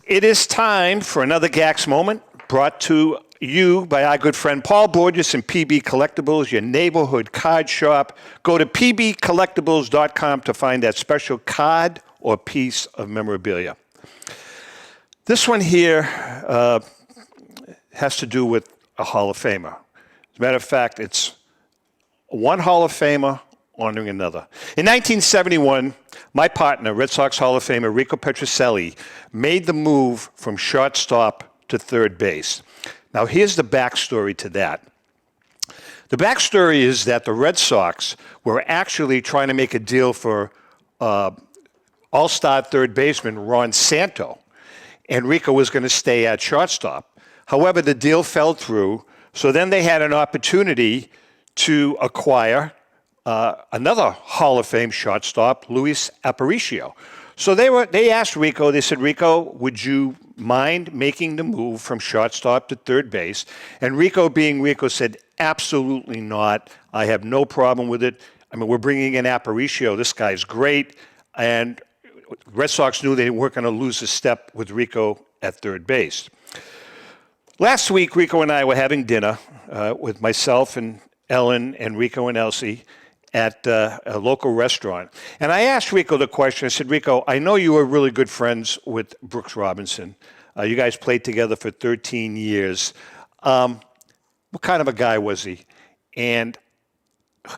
It is time for another GACS moment brought to you by our good friend Paul Borges and PB Collectables, your neighborhood card shop. Go to pbcollectables.com to find that special card or piece of memorabilia. This one here has to do with a Hall of Famer. As a matter of fact, it's one Hall of Famer honoring another. In 1971, my partner, Red Sox Hall of Famer Rico Petrocelli, made the move from shortstop to third base. Now, here's the backstory to that. The backstory is that the Red Sox were actually trying to make a deal for all-star third baseman Ron Santo, and Rico was going to stay at shortstop. However, the deal fell through, so then they had an opportunity to acquire another Hall of Fame shortstop, Luis Aparicio. So they asked Rico, they said, Rico, would you mind making the move from shortstop to third base? And Rico, being Rico, said, absolutely not. I have no problem with it. I mean, we're bringing in Aparicio. This guy's great. And Red Sox knew they weren't going to lose a step with Rico at third base. Last week, Rico and I were having dinner with myself and Ellen and Rico and Elsie at a local restaurant. And I asked Rico the question. I said, Rico, I know you were really good friends with Brooks Robinson. You guys played together for 13 years. What kind of a guy was he? And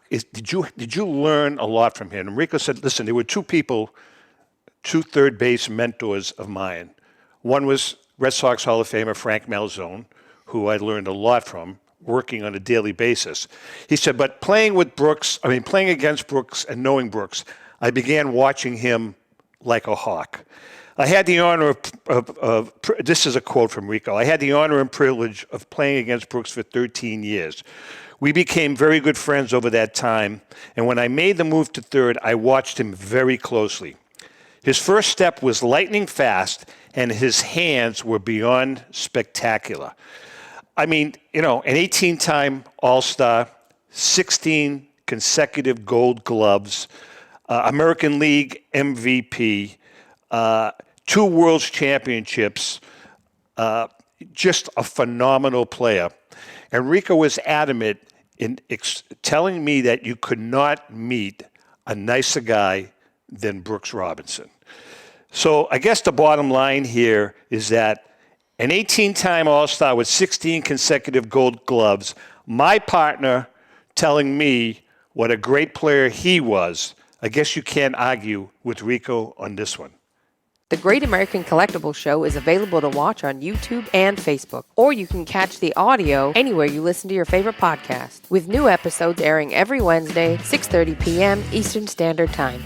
did you learn a lot from him? And Rico said, listen, there were two third base mentors of mine. One was Red Sox Hall of Famer Frank Malzone, who I learned a lot from, working on a daily basis. He said, but playing against Brooks and knowing Brooks, I began watching him like a hawk. I had the honor of this is a quote from Rico, I had the honor and privilege of playing against Brooks for 13 years. We became very good friends over that time, and when I made the move to third, I watched him very closely. His first step was lightning fast, and his hands were beyond spectacular. I mean, an 18-time All-Star, 16 consecutive Gold Gloves, American League MVP, 2 World Championships, just a phenomenal player. And Rico was adamant in telling me that you could not meet a nicer guy than Brooks Robinson. So I guess the bottom line here is that an 18-time All-Star with 16 consecutive Gold Gloves, my partner telling me what a great player he was, I guess you can't argue with Rico on this one. The Great American Collectibles Show is available to watch on YouTube and Facebook, or you can catch the audio anywhere you listen to your favorite podcast, with new episodes airing every Wednesday, 6:30 p.m. Eastern Standard Time.